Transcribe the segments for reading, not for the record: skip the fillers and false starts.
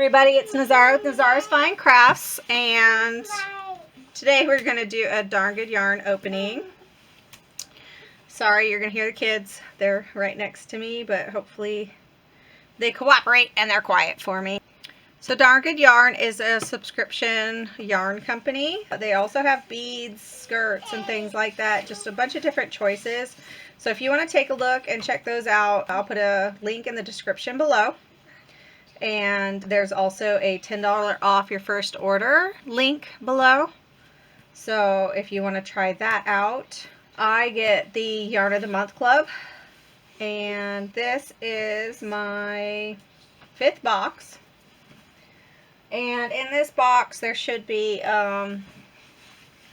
Everybody, it's Nazara with Nazara's Fine Crafts, and today we're going to do a Darn Good Yarn opening. Sorry, you're going to hear the kids. They're right next to me, but hopefully they cooperate and they're quiet for me. So Darn Good Yarn is a subscription yarn company. They also have beads, skirts, and things like that. Just a bunch of different choices. So if you want to take a look and check those out, I'll put a link in the description below. And there's also a $10 off your first order link below. So if you want to try that out, I get the Yarn of the Month Club. And this is my 5th box. And in this box there should be,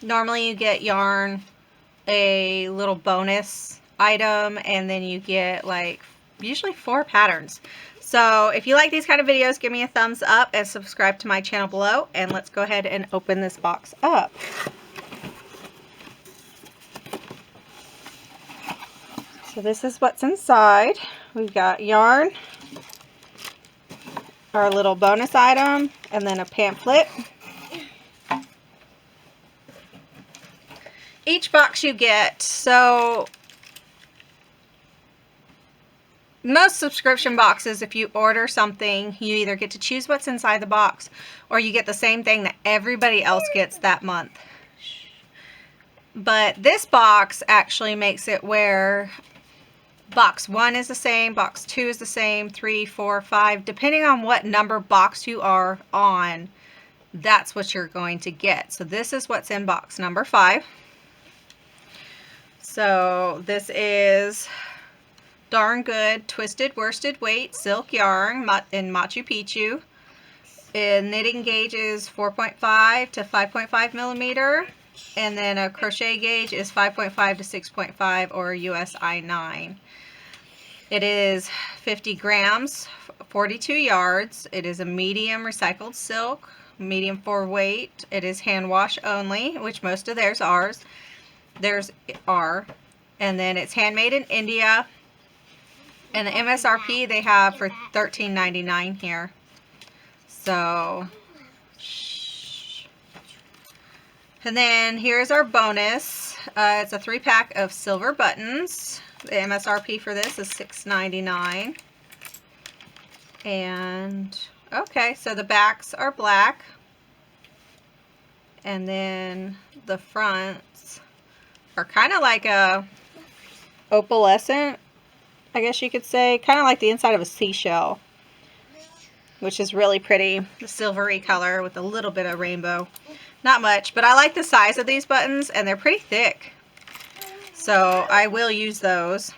normally you get yarn, a little bonus item, and then you get like usually 4 patterns. So if you like these kind of videos, give me a thumbs up and subscribe to my channel below, and let's go ahead and open this box up. So this is what's inside. We've got yarn, our little bonus item, and then a pamphlet. Each box you get, so most subscription boxes, if you order something, you either get to choose what's inside the box or you get the same thing that everybody else gets that month. But this box actually makes it where box 1 is the same, box 2 is the same, 3, 4, 5, depending on what number box you are on, that's what you're going to get. So this is what's in box number 5. So this is Darn Good Twisted Worsted Weight Silk Yarn in Machu Picchu. And knitting gauge is 4.5 to 5.5 millimeter. And then a crochet gauge is 5.5 to 6.5 or USI 9. It is 50 grams, 42 yards. It is a medium recycled silk, medium for weight. It is hand wash only, which most of theirs are. And then it's handmade in India. And the MSRP they have for $13.99 here. So, and then here's our bonus. It's a 3-pack of silver buttons. The MSRP for this is $6.99. And okay, so the backs are black, and then the fronts are kind of like a opalescent, I guess you could say, kind of like the inside of a seashell, which is really pretty. The silvery color with a little bit of rainbow. Not much, but I like the size of these buttons, and they're pretty thick. So I will use those.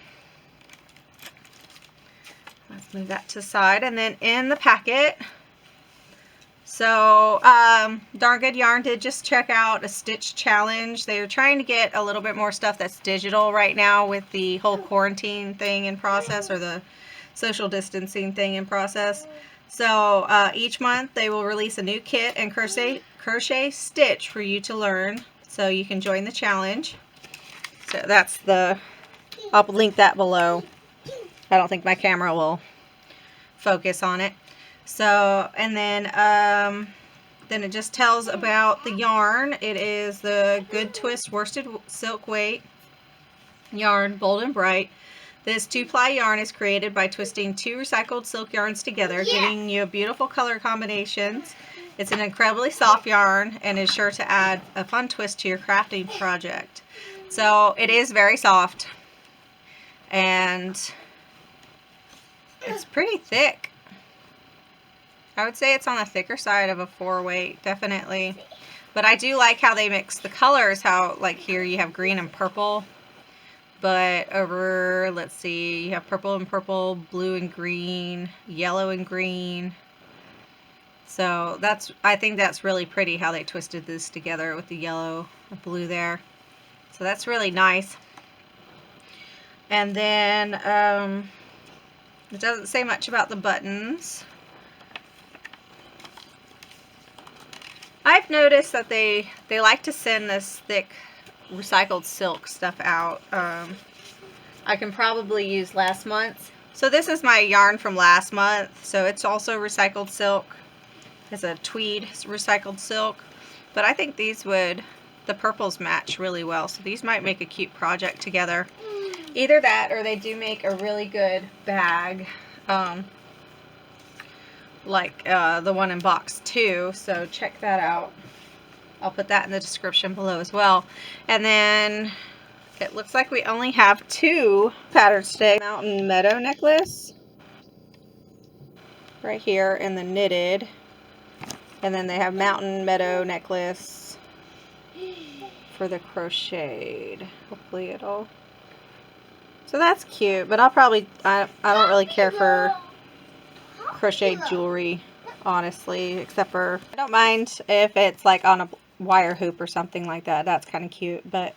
Let's move that to the side. And then in the packet, so Darn Good Yarn did just check out a stitch challenge. They're trying to get a little bit more stuff that's digital right now with the whole quarantine thing in process, or the social distancing thing in process. So each month they will release a new kit and crochet stitch for you to learn, so you can join the challenge. So that's I'll link that below. I don't think my camera will focus on it. So, and then it just tells about the yarn. It is the Good Twist Worsted Silk Weight yarn, bold and bright. This 2-ply yarn is created by twisting 2 recycled silk yarns together, giving you beautiful color combinations. It's an incredibly soft yarn and is sure to add a fun twist to your crafting project. So it is very soft, and it's pretty thick. I would say it's on the thicker side of a 4-weight, definitely. But I do like how they mix the colors, how like here you have green and purple. But over, let's see, you have purple and purple, blue and green, yellow and green. So I think that's really pretty how they twisted this together with the yellow and blue there. So that's really nice. And then it doesn't say much about the buttons. I've noticed that they like to send this thick recycled silk stuff out. I can probably use last month's. So this is my yarn from last month. So it's also recycled silk. It's a tweed recycled silk. But I think these would, the purples match really well. So these might make a cute project together. Either that or they do make a really good bag. Like the one in box 2. So check that out. I'll put that in the description below as well. And then it looks like we only have 2 patterns today. Mountain Meadow necklace right here in the knitted. And then they have Mountain Meadow necklace for the crocheted. Hopefully it'll... So that's cute, but I'll probably... I don't really care for crocheted jewelry, honestly, except for... I don't mind if it's like on a wire hoop or something like that. That's kind of cute, but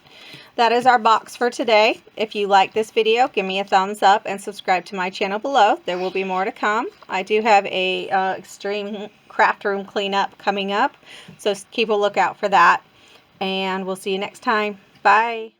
that is our box for today. If you like this video, give me a thumbs up and subscribe to my channel below. There will be more to come. I do have a extreme craft room cleanup coming up, so keep a lookout for that, and we'll see you next time. Bye.